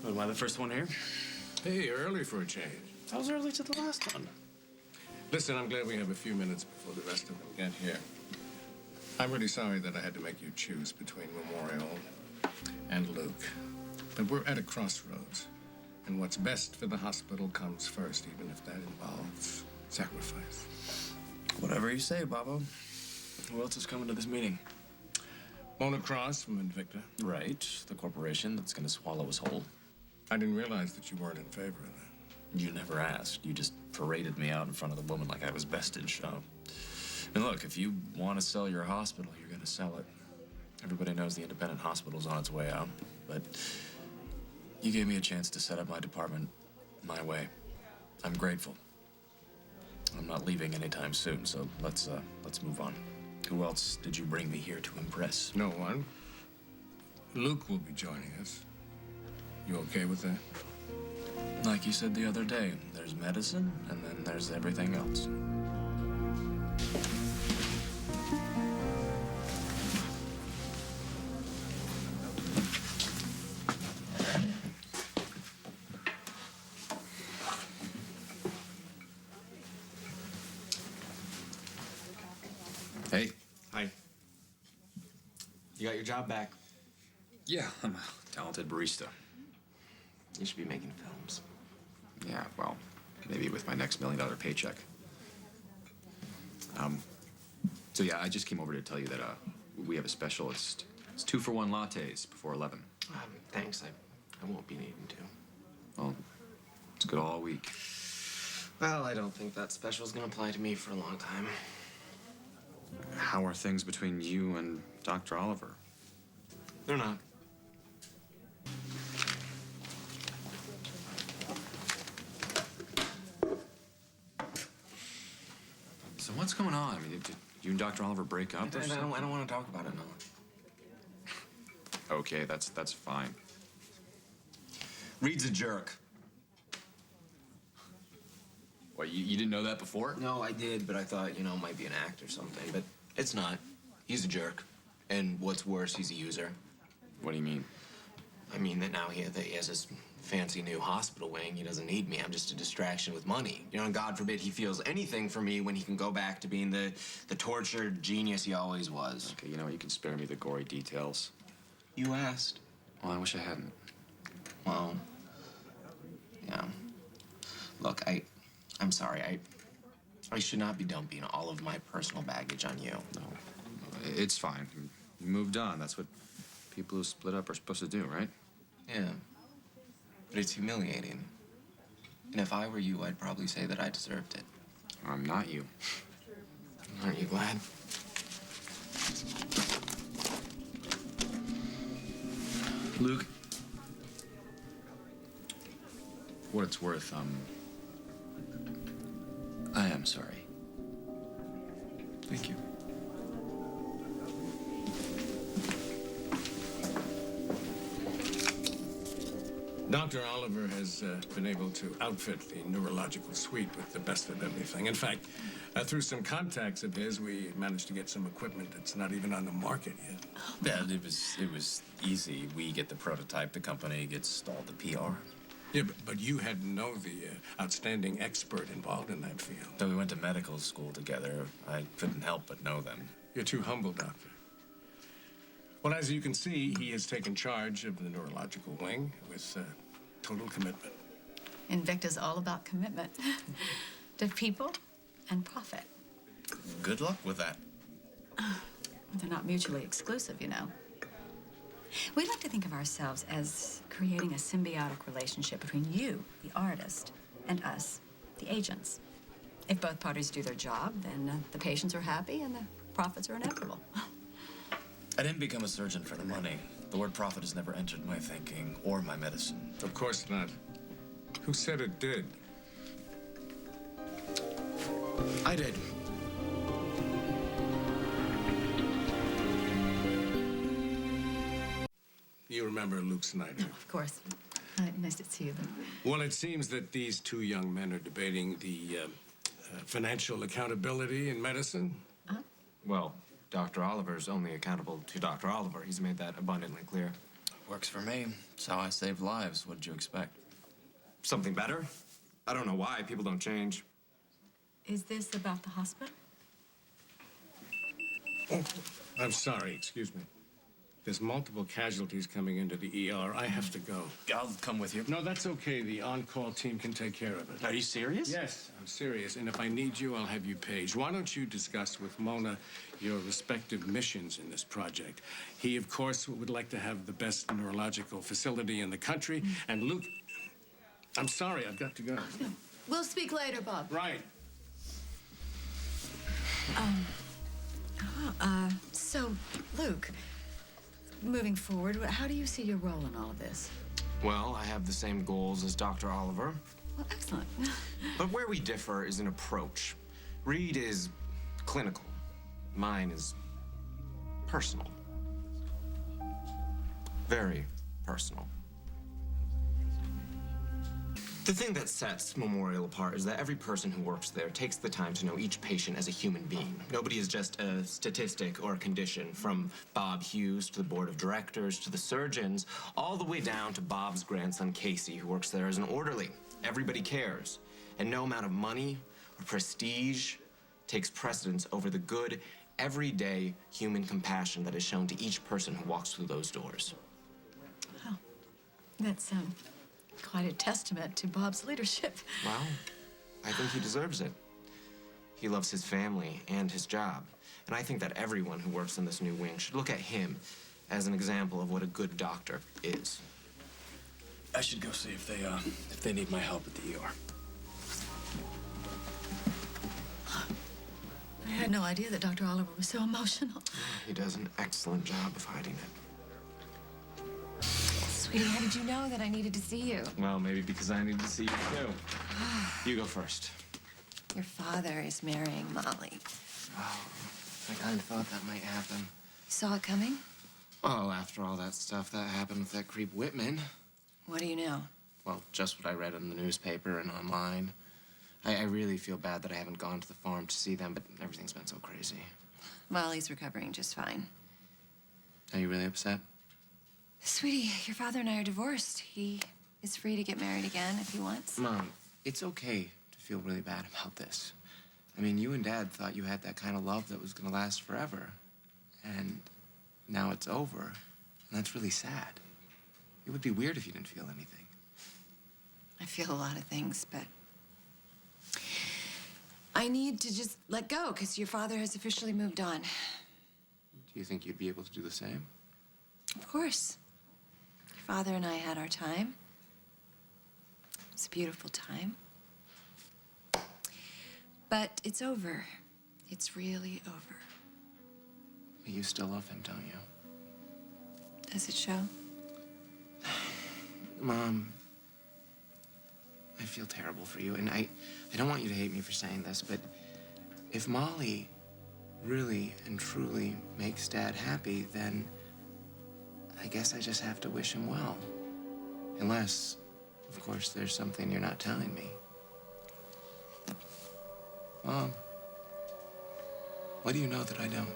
Am I the first one here? Hey, early for a change. I was early to the last one. Listen, I'm glad we have a few minutes before the rest of them get here. I'm really sorry that I had to make you choose between Memorial and Luke. But we're at a crossroads. And what's best for the hospital comes first, even if that involves sacrifice. Whatever you say, Bobo. Who else is coming to this meeting? Mona Cross from Invicta. Right, the corporation that's going to swallow us whole. I didn't realize that you weren't in favor of that. You never asked. You just paraded me out in front of the woman like I was best in show. And look, if you want to sell your hospital, you're going to sell it. Everybody knows the independent hospital's on its way out, but you gave me a chance to set up my department my way. I'm grateful. I'm not leaving anytime soon, so let's move on. Who else did you bring me here to impress? No one. Luke will be joining us. You okay with that? Like you said the other day, there's medicine, and then there's everything else. Hey. Hi. You got your job back. Yeah, I'm a talented barista. You should be making films. Yeah, well, maybe with my next $1 million paycheck. So yeah, I just came over to tell you that we have a special. It's 2-for-1 lattes before 11. Thanks. I won't be needing to. Well, it's good all week. Well, I don't think that special is going to apply to me for a long time. How are things between you and Dr. Oliver? They're not. So what's going on? I mean, did you and Dr. Oliver break up or something? I don't want to talk about it, no. Okay, that's fine. Reid's a jerk. What, you didn't know that before? No, I did, but I thought, it might be an act or something. But it's not. He's a jerk. And what's worse, he's a user. What do you mean? I mean that now he has this fancy new hospital wing. He doesn't need me. I'm just a distraction with money. And God forbid he feels anything for me when he can go back to being the tortured genius he always was. Okay, you know what? You can spare me the gory details. You asked. Well, I wish I hadn't. Well, yeah. Look, I'm sorry. I should not be dumping all of my personal baggage on you. No, it's fine. You moved on. That's what people who split up are supposed to do, right? Yeah. But it's humiliating. And if I were you, I'd probably say that I deserved it. I'm not you. Aren't you glad? Luke, for what it's worth, I am sorry. Thank you. Dr. Oliver has been able to outfit the neurological suite with the best of everything. In fact, through some contacts of his, we managed to get some equipment that's not even on the market yet. Yeah, it was easy. We get the prototype, the company gets all the PR. Yeah, but you had to know the outstanding expert involved in that field. So we went to medical school together. I couldn't help but know them. You're too humble, Doctor. Well, as you can see, he has taken charge of the neurological wing with total commitment. Invicta's all about commitment to people and profit. Good luck with that. They're not mutually exclusive, We like to think of ourselves as creating a symbiotic relationship between you, the artist, and us, the agents. If both parties do their job, then the patients are happy and the profits are inevitable. I didn't become a surgeon for the money. The word profit has never entered my thinking or my medicine. Of course not. Who said it did? I did. You remember Luke Snyder? Of course. Nice to see you. Well, it seems that these two young men are debating the financial accountability in medicine. Well, Dr. Oliver's only accountable to Dr. Oliver. He's made that abundantly clear. Works for me. It's how I save lives. What did you expect? Something better? I don't know why people don't change. Is this about the hospital? Oh, I'm sorry, excuse me. There's multiple casualties coming into the ER. I have to go. I'll come with you. No, that's okay. The on-call team can take care of it. Are you serious? Yes, I'm serious. And if I need you, I'll have you paged. Why don't you discuss with Mona your respective missions in this project? He, of course, would like to have the best neurological facility in the country. And Luke... I'm sorry, I've got to go. We'll speak later, Bob. Right. So, Luke, moving forward, how do you see your role in all of this? Well, I have the same goals as Dr. Oliver. Well, excellent. But where we differ is in approach. Reid is clinical. Mine is personal. Very personal. The thing that sets Memorial apart is that every person who works there takes the time to know each patient as a human being. Nobody is just a statistic or a condition, from Bob Hughes to the board of directors to the surgeons, all the way down to Bob's grandson, Casey, who works there as an orderly. Everybody cares, and no amount of money or prestige takes precedence over the good, everyday human compassion that is shown to each person who walks through those doors. Wow. That's quite a testament to Bob's leadership. Well, I think he deserves it. He loves his family and his job. And I think that everyone who works in this new wing should look at him as an example of what a good doctor is. I should go see if they need my help at the ER. I had no idea that Dr. Oliver was so emotional. He does an excellent job of hiding it. Sweetie, how did you know that I needed to see you? Well, maybe because I need to see you too. You go first. Your father is marrying Molly. Oh, I kind of thought that might happen. You saw it coming? Well, after all that stuff that happened with that creep Whitman. What do you know? Well, just what I read in the newspaper and online. I really feel bad that I haven't gone to the farm to see them, but everything's been so crazy. Molly's recovering just fine. Are you really upset? Sweetie, your father and I are divorced. He is free to get married again if he wants. Mom, it's okay to feel really bad about this. I mean, you and Dad thought you had that kind of love that was going to last forever. And now it's over. And that's really sad. It would be weird if you didn't feel anything. I feel a lot of things, but I need to just let go because your father has officially moved on. Do you think you'd be able to do the same? Of course. Your father and I had our time. It's a beautiful time. But it's over. It's really over. But you still love him, don't you? Does it show? Mom, I feel terrible for you, and I don't want you to hate me for saying this, but if Molly really and truly makes Dad happy, then I guess I just have to wish him well. Unless, of course, there's something you're not telling me. Mom, what do you know that I don't?